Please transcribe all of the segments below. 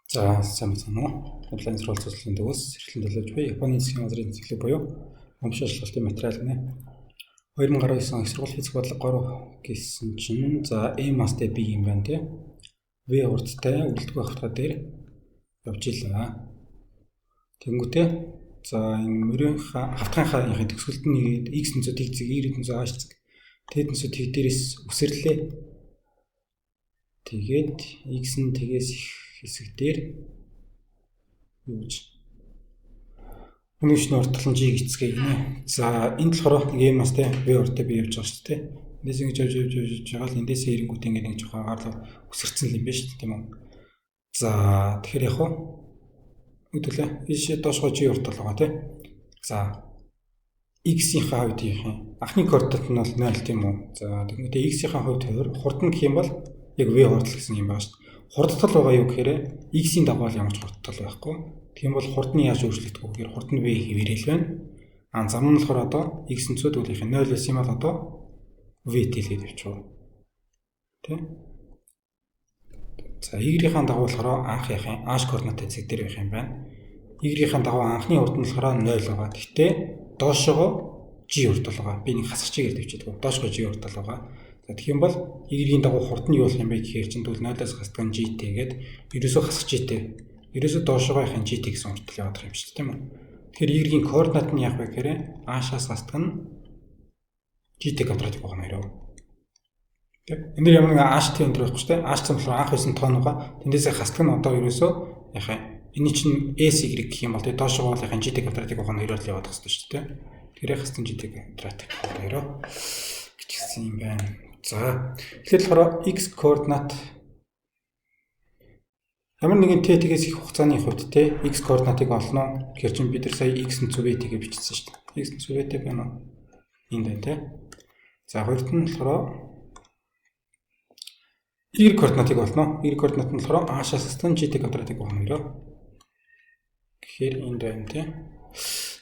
За сайн байна уу? Онлайн сурвалжлалын төвөөс эрхлэн төлөвлөж буй Японы засгийн газрын цэглэг буюу өмшөө шалгалтын материал гэнэ. 2019 он их сургууль физик бодлого 3 гэсэн чинь за мастай B юм байна тий. V урдтай үлдэх хавтгай дээр явж илаа. Тэнгүүтээ за энэ мөрийн хавтгайнхаа төгсгөлд нь x нэмсүүд y зэг y нэмсүүд h зэг тэд нэмсүүд y дээрээс үсэрлээ. Тэгээд x нь тэгээс их хэсэг дээр юуж үнэшний уртгалан g гэцгээ гинэ. За энэ болохоор нэг мастай v урдтай b явж байгаа шүү дээ. Эндээс ингэж явж байгаа л эндээсээ ирэнгүүт ингэ нэг жоохон агаарлал үсэрсэн юм байна шүү дээ тийм үү. За тэгэхээр яг хуу үдүүлээ иш доошгоо g уртгал байгаа тийм. За x-ийн хувьд анхны координат нь бол 0 тийм үү. За тэгмээ x-ийн хувьд хурдан гэх юм бол яг v хурдл гэсэн юм байна шүү дээ. Хурдтал байгаа юу гэхээр x-ийн дагуу ямар ч хурдтал байхгүй. Тийм бол хурд нь яаж өөрчлөгдөх вэ гэхээр хурд нь v хэвээрэл байна. Зам нь болохоор одоо x нцүүд үлийнх нь 0 байсан юм бол одоо v тэлгээд явчихв. Тэ? За y-ийн дагуу болохоор анх яхын h координаттай зэг дээр байх юм байна. Y-ийн дагуу анхны хурд нь болохоор 0 байгаа. Гэхдээ доошогоо g хурдтал байгаа. Би нэг хасах чигээр тавьчихдаг. Доошгоо g хурдтал байгаа. Тэгэх юм бол y-ийн дагуу хурд нь юу болох юм бэ гэхээр чинь тэгвэл 0-аас хасдаг g тэгээд ерөөсөө хасах g-тэй. Ерөөсөө доошоогийнхын g-тэй гэсэн уртл яваад байгаа юм шүү дээ тийм үү. Тэгэхээр y-ийн координат нь яах вэ гэхээр h-аас хасдаг нь g-тэй квадратик байгаа нэрөө. Тэг. Энд ямар нэг h-тэй энэ байхгүй шүү дээ. h цам болохоор анх байсан тооноогоо тэндээсээ хасдаг нь одоо ерөөсөө яах юм. Эний чинь s-y гэх юм бол тэгээд доошоогийнхын g-тэй квадратик байгаа нэрөө л яваад байгаа шүү дээ. Тэгэхээр хасдаг g-тэй квадратик байгаа нэрөө гэсэн юм байна. За тэгэхээр болохоор x координат ямар нэгэн t тэгээс их хугацааны хувьд те x координатыг олно. Тэгэхээр чинь бид нар сая x нь цүвэ тэгээ бичсэн шүү дээ. x нь цүвэтэй байна уу? Энд байна те. За хоёрт нь болохоор y координатыг олно. y координат нь болохоор h-аас хасдаг g-тэй квадратик байна нэрөө. Тэгэхээр энд байна те.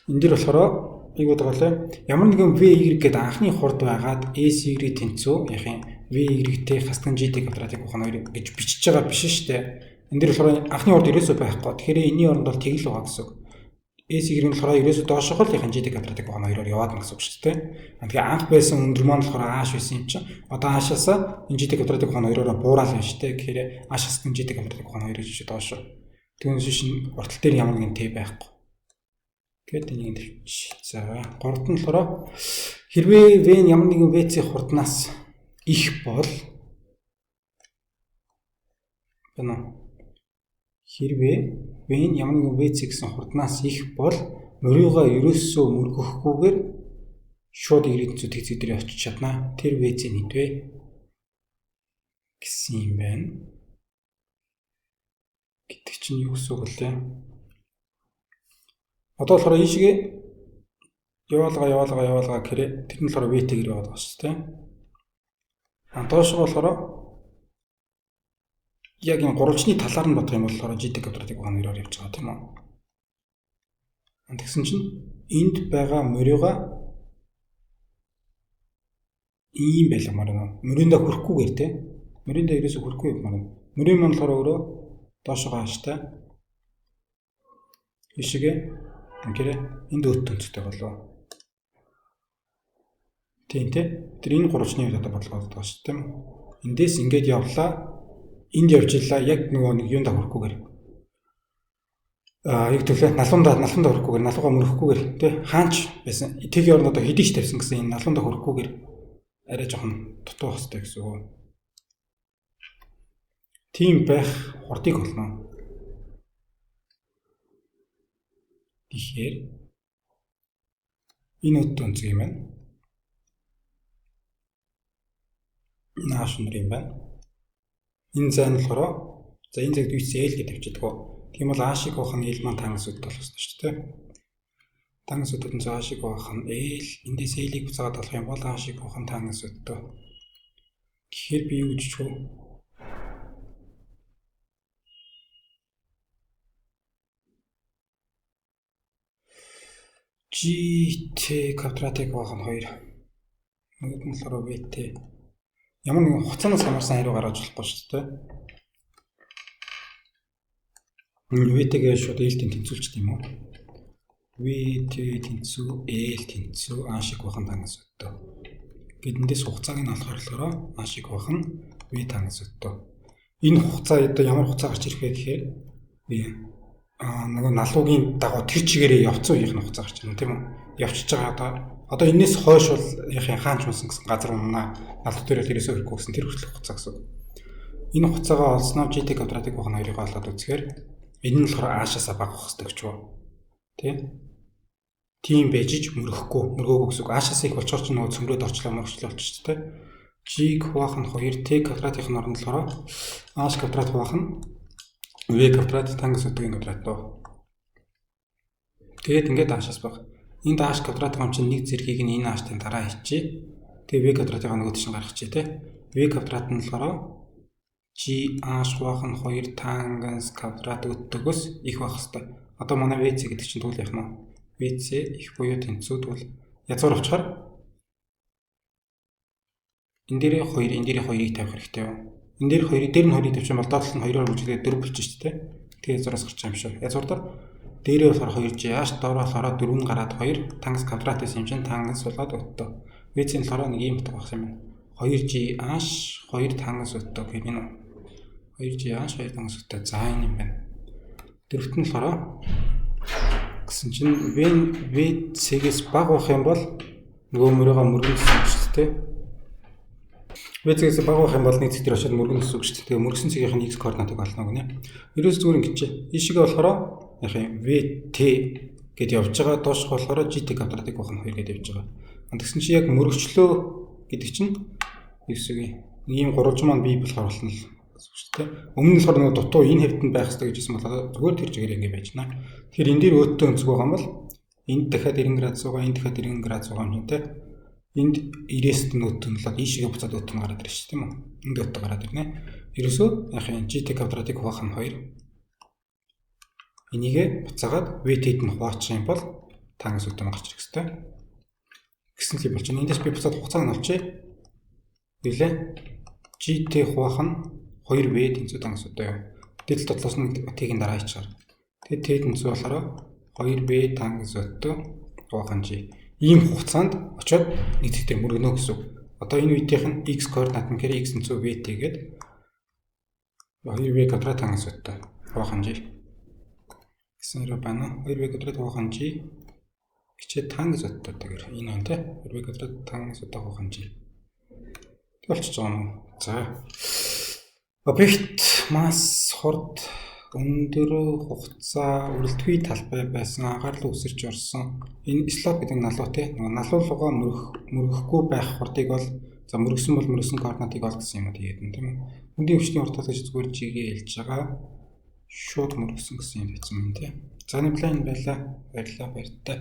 Энд дэр болохоор ийгүүд голоо ямар нэгэн v y гэдэг анхны хурд байгаад s y тэнцүү яхин v y-тэй хасдаг g-тэй квадратик ухаан хоёр гэж бичиж байгаа биш шүү дээ. Энд дэр болохоор анхны хурд ерөөсөө байхгүй. Тэгэхээр энэний оронд бол тэгэл байгаа гэсэн үг. s y нь болохоор ерөөсөө доошоо л яхин g-тэй квадратик ухаан хоёроор яваад байгаа гэсэн үг шүү дээ. Тэгэхээр анх байсан өндөр маань болохоор h байсан юм чинь одоо h-аас энэ g-тэй квадратик ухаан хоёроор буурал байна шүү дээ. Тэгэхээр h хасдаг g-тэй квадратик ухаан хоёр гэж доошоо. Түүнээс шин уртал дээр ямар нэгэн t байхгүй. Гэт энийг тавьчих. За, гуравт нь болохоор хэрвээ v нь ямар нэгэн v-ийн хурднаас их бол хэрвээ v нь ямар нэгэн v-ийн гэсэн хурднаас их бол мөрийгөө ерөөсөө мөргөхгүйгээр шууд ирээдүйд хэзээ дээр очиж чадна. Тэр v-ийн хэдвэ гэсэн юм байна. Гэдэг чинь юу гэсэн үг вэ? Одоо болохоор ийшгээ яваалгаа гэхээр тэр нь болохоор v-тэйгээр яваад байгаа шүү дээ. Доошоо болохоор яг энэ гурвалжны талаар нь бодох юм бол болохоор g-тэй квадратик ухаан нэрээр явж байгаа тийм үү. Тэгсэн чинь энд байгаа мөрийгөө ийм байлгамаар байна. Мөрөндөө хүрэхгүйгээр тийм. Мөрөндөө ерөөсө хүрэхгүй юм байна. Мөрийн маань болохоор өөрөө доошоо хааштай ийшгээ ингээд энд өөд төнцтэй болов. Тийм тий. Тэр энэ гурвалжны үед одоо бодлогод байгаа шүү дээ. Эндээс ингээд явлаа. Энд явж илаа яг нөгөө нэг юунд хүрхгүйгээр. Яг төлөө налуунда хүрхгүйгээр, налууга мөрөхгүйгээр тий. Хаач байсан. Тэгийн орнд одоо хэдийч тавьсан гэсэн энэ налуунда хүрхгүйгээр арай жоохон дутуу хостой гэсэн үг. Тийм байх хурдыг олно. Тэгэхээр энэ өд төнцөг юм байна. Нааш нар юм байна. Энэ зайн болохоор за энэ зэгд үйс L гэж тавьчихдаг. Тийм бол А-шиг байх нь L маань тангас өд болох шүү дээ. Тангас өдөд нь А-шиг байх нь L эндээс L-ийг буцаагаад болох юм бол А-шиг байх нь тангас өдөө. Тэгэхээр би юу гэж чив? g-тэй квадратик байх нь 2. Нөгөөд нь болохоор v-тэй ямар нэгэн хугацаанаас хамаарсан хариу гаргаж болохгүй шүү дээ. V-тэйгээ шууд L-тэй тэнцүүлчих юм уу? V-тэй тэнцүү L тэнцүү A шиг бахан тангас өттөө. Гэдэндээс хугацааг нь олохоор A шиг бахан V тангас өттөө. Энэ хугацаа одоо ямар хугацаа гарч ирэх вэ гэхээр нөгөө налуугийн дагуу тэр чигээрээ явцсан үеийн хугацаа гарч ирнэ тийм үү? Явчихж байгаа одоо энэс хойш бол хаанч унсан гэсэн газар унаа налуу дээр тэрээс өрөхгүй гэсэн тэр хүртэлх хугацаа гэсэн. Энэ хугацаагаа олсноо GT квадратыг бахан хоёрыг олоод үзэхээр энэ нь болохоор аашаасаа бага байх хэрэгтэй гэж байна. Тийм бэжиж мөргөөгүй гэсэн үг. Аашаасаа их болчоор ч нөгөө цөмрөөд орчлоо мөрөгчлөө болчих ч тийм. G хуваах нь 2 T квадратын оронд болохоор A квадрат хуваах нь V квадрат тангас өдгийн квадрат доо. Тэгээд ингээд аашаас баг. Энд A квадратын гам чинь нэг зэргийг нь энэ ааштай дараа хийчихье. Тэгээд V квадратыг нөгөө тийш гаргачихъя тийм. V квадрат нь болохоор G A хуваах нь 2 тангас квадрат өдгөөс их байх хэвээр. Одоо манай VC гэдэг чинь тэгвэл яах нь VC их буюу тэнцүүд бол язгаар авчихаар энэ дээр 2 энэ дээр 2-ыг тавих хэрэгтэй юу? Энэ дээр 2 дээр нь 2-ыг тавьчих бол доотлол нь 2-оор бүжиглээд 4 болчих шүү дээ. Тэгээ язгараас гарч байгаа юм шиг. Язгуурдаа дээрээ болохоор 2G H доороо болохоор 4 гараад 2 тангас квадратын хэмжээ тангас болоод өттөө. VC нь болохоор нэг юм байх юм байна. 2G H 2 тангас өттөө гэх юм уу? 2G H 2 тангас өттөө за энэ юм байна. Дөрөвт нь болохоор гэсэн чинь VC-гээс бага байх юм бол нөгөө мөрөөгөө мөргөнсөн шүү дээ. VC-гээс бага байх юм бол нэг зэг дээр очиод мөргөнсөн шүү дээ. Тэгээ мөргсөн цэгийн x координатыг олно гэнэ. Ерөөс зүгээр ингэчээ. Ийшээгээ болохоор яах юм VT гэд явж байгаа доошх болохоор GT квадратыг бахан 2 гэд явж байгаа. Тэгсэн чинь яг мөрөгчлөө гэдэг чинь x-ийн ийм гурвалж маань бий болохоор болно л шүү дээ. Өмнө нь болохоор нөгөө дутуу энэ хэвтэнд байх хэрэгтэй гэж хэлсэн бол зүгээр тэр чигээр ингэ байж байна. Тэгэхээр энэ дээр өөдтэй өнцөг байгаа юм бол энд дахиад 90 градус байгаа, энд дахиад 90 градус байгаа юм тийм. Энд 90-ст нь өөдтэй нь болоод ийшээгээ буцаад өөдтэй нь гараад ирж шүү тийм үү? Энд өөдтэй гараад ирнэ. Ерөөсөө яах юм GT квадратыг хуваах нь 2. Энийгээ буцаагаад VT-д нь хуваачих юм бол тангас өөдтэй гарч ирэх хэрэгтэй. Гэсэн л болж байна. Эндээс би буцаад хугацааг нь олчихъя. Билээ. GT хуваах нь 2V тэнцүү тангас өөдтэй юу? Дээл дотлоос нь T-ийн дараа хийчихээр. Тэгээд T тэнцүү болохоор 2V тангас өөдтэй хуваах нь G. Ийм хугацаанд очиод нэг зэгтээ мөргөнө гэсэн үг. Одоо энэ үеийнх нь x координат нь гэхээр x тэнцүү VT гээд 2V квадрат тангас өөдтэй хуваах нь G. Гэсэн хэрэг байна. 2V квадрат хуваах нь G гिचээ тангас өөдтэй тэгэхээр энэ байна те. 2V квадрат тангас өөдтэй хуваах нь G. Тэг болчихж байгаа юм. За. Объект масс хурд өндөр хугацаа үрэлтгүй талбай байсан анхаарал өсөрч орсон энэ слоп гэдэг налуу те налуулга мөргөхгүй байх хурдыг бол за мөргсөн бол мөргсөн координатыг ол гэсэн юм тэгээд юм тийм үү. Үндийн өвчтний хурдаас зүгээр жигээ хэлж байгаа шууд мөргсөн гэсэн юм хэлсэн юм тийм. За нэг план байлаа баярлалаа баяртай.